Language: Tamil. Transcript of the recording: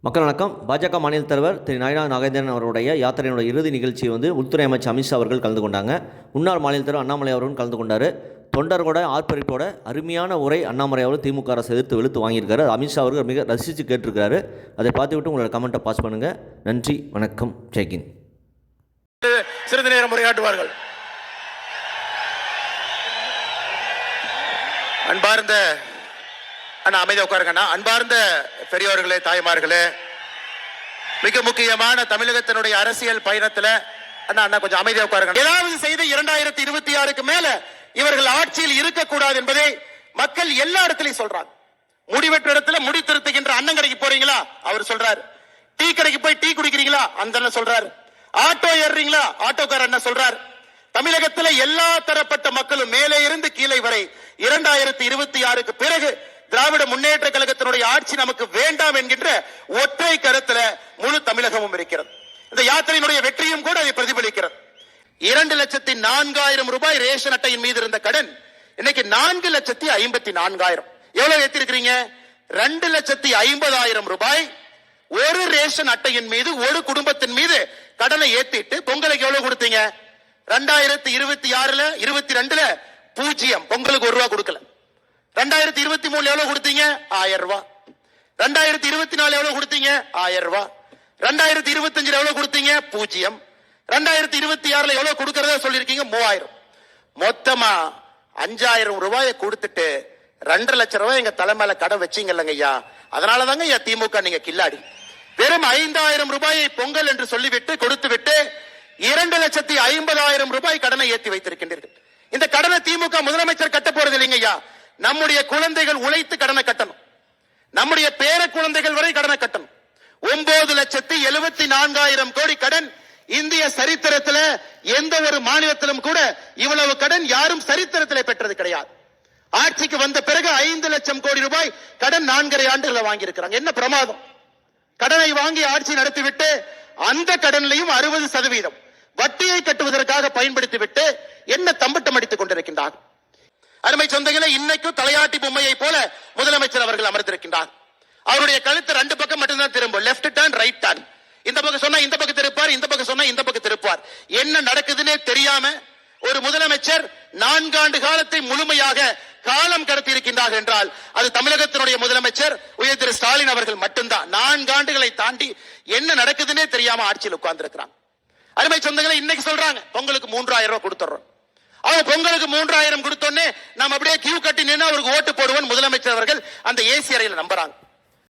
மக்கள் வணக்கம். பாஜக மாநில தலைவர் திரு நாயனா நாகேந்திரன் அவருடைய யாத்திரையினுடைய இறுதி நிகழ்ச்சி உள்துறை அமைச்சர் அமித்ஷா அவர்கள் கலந்து கொண்டாங்க. முன்னாள் மாநில தலைவர் அண்ணாமலை அவர்களும் கலந்து கொண்டார். தொண்டர்களோட ஆர்ப்பரிப்போட அருமையான உரை அண்ணாமலை அவர்கள் திமுக அரசு எதிர்த்து வெளுத்து வாங்கியிருக்காரு. அமித்ஷா அவர்கள் மிக ரசித்து கேட்டிருக்கிறாரு. அதை பார்த்துவிட்டு உங்களோட கமெண்ட்டை பாஸ் பண்ணுங்கள். நன்றி, வணக்கம், ஜெய்ஹிந்த். சிறிது நேரம் உரையாற்றுவார்கள். அன்பார்ந்த அண்ணா, அமைதியா உட்காருங்கண்ணா. அன்பார்ந்த பெரியவர்களே, தாய்மார்களே, மிக முக்கியமான தமிழகத்தினுடைய அரசியல் பயணத்துல அண்ணா அண்ணா கொஞ்சம் அமைதியா உட்காருங்க. ஏதாவது செய்த 2026க்கு மேல இவர்கள் ஆட்சியில் இருக்கக்கூடாது என்பதை மக்கள் எல்லா இடத்துலயும் சொல்றாங்க. முடிவெற்ற இடத்துல முடி திருத்துகின்ற அண்ணன் கடைக்கு போறீங்களா, அவர் சொல்றாரு. டீ கடைக்கு போய் டீ குடிக்கிறீங்களா, அந்த அண்ணன் சொல்றாரு. ஆட்டோ ஏறுறீங்களா, ஆட்டோக்கார அண்ணன் சொல்றாரு. தமிழகத்துல எல்லா தரப்பட்ட மக்களும் மேலே இருந்து கீழே வரை 2026க்கு பிறகு திராவிட முன்னேற்ற கழகத்தினுடைய ஆட்சி நமக்கு வேண்டாம் என்கின்ற ஒற்றை கருத்துல முழு தமிழகமும் இருக்கிறது. இந்த யாத்திரையினுடைய வெற்றியும் கூட அதை பிரதிபலிக்கிறது. 2,04,000 ரூபாய் ரேஷன் அட்டையின் மீது இருந்த கடன் இன்னைக்கு 4,54,000. எவ்வளவு ஏத்திருக்கிறீங்க? 2,50,000 ரூபாய் ஒரு ரேஷன் அட்டையின் மீது ஒரு குடும்பத்தின் மீது கடனை ஏத்திட்டு பொங்கலுக்கு எவ்வளவு கொடுத்தீங்க? 2026ல 22ல 0. பொங்கலுக்கு 1 ரூபா கொடுக்கல. 2023 எவ்வளவு கொடுத்தீங்க? 1000 ரூபாய். 2024 எவ்வளவு கொடுத்தீங்க? 1000 ரூபாய். 2025 எவ்வளவு கொடுத்தீங்க? 0. 2026ல எவ்வளவு கொடுக்கறதா சொல்லிருக்கீங்க? 3000. மொத்தமா 5000 ரூபாயை கொடுத்துட்டு 2 லட்சம் ரூபாய் எங்க தலைமையில கடன் வச்சீங்க இல்லங்க ஐயா. அதனாலதாங்க ஐயா திமுக நீங்க கில்லாடி. வெறும் 5000 ரூபாயை பொங்கல் என்று சொல்லிவிட்டு கொடுத்து விட்டு 2,50,000 ரூபாய் கடனை ஏற்றி வைத்திருக்கின்றீர்கள். இந்த கடனை திமுக முதலமைச்சர் கட்ட போறது இல்லைங்க ஐயா. நம்முடைய குழந்தைகள் உழைத்து கடனை கட்டணும். நம்முடைய பேர குழந்தைகள் வரை கடனை கட்டணும். 9,74,000 கோடி கடன். இந்திய சரித்திரத்தில் எந்த ஒரு மாநிலத்திலும் கூட இவ்வளவு கடன் யாரும் சரித்திரத்தில் பெற்றது கிடையாது. ஆட்சிக்கு வந்த பிறகு 5 லட்சம் கோடி ரூபாய் கடன் 4.5 ஆண்டுகளை வாங்கி இருக்கிறாங்க. என்ன பிரமாதம்! கடனை வாங்கி ஆட்சி நடத்திவிட்டு அந்த கடனிலையும் 60% வட்டியை கட்டுவதற்காக பயன்படுத்திவிட்டு என்ன தம்பட்டம் அடித்துக் கொண்டிருக்கின்றார். அருமை சொந்தங்களே, இன்னைக்கும் தலையாட்டி பொம்மையை போல முதலமைச்சர் அவர்கள் அமர்ந்திருக்கின்றார். அவருடைய கழுத்து 2 பக்கம் மட்டும்தான் திரும்பும். Left turn, right turn. இந்த பக்கம் சொன்னா இந்த பக்கம் திருப்பார், இந்த பக்கம் சொன்னா இந்த பக்கம் திருப்பார். என்ன நடக்குதுன்னே தெரியாம ஒரு முதலமைச்சர் 4 ஆண்டு காலத்தை முழுமையாக காலம் கடத்தி இருக்கின்றார் என்றால் அது தமிழகத்தினுடைய முதலமைச்சர் உயர் திரு ஸ்டாலின் அவர்கள் மட்டும்தான். 4 ஆண்டுகளை தாண்டி என்ன நடக்குதுன்னே தெரியாம ஆட்சியில் உட்கார்ந்து இருக்கிறாங்க. அருமை சொந்தங்களை, இன்னைக்கு சொல்றாங்க பொங்கலுக்கு 3000 ரூபாய் கொடுத்துறோம். அவங்க பொங்கலுக்கு 3000 கொடுத்தோன்னே நம்ம அப்படியே கியூ கட்டி நின்று அவருக்கு ஓட்டு போடுவோம் முதலமைச்சர் அவர்கள் அந்த ஏசி அறையில் நம்புறாங்க.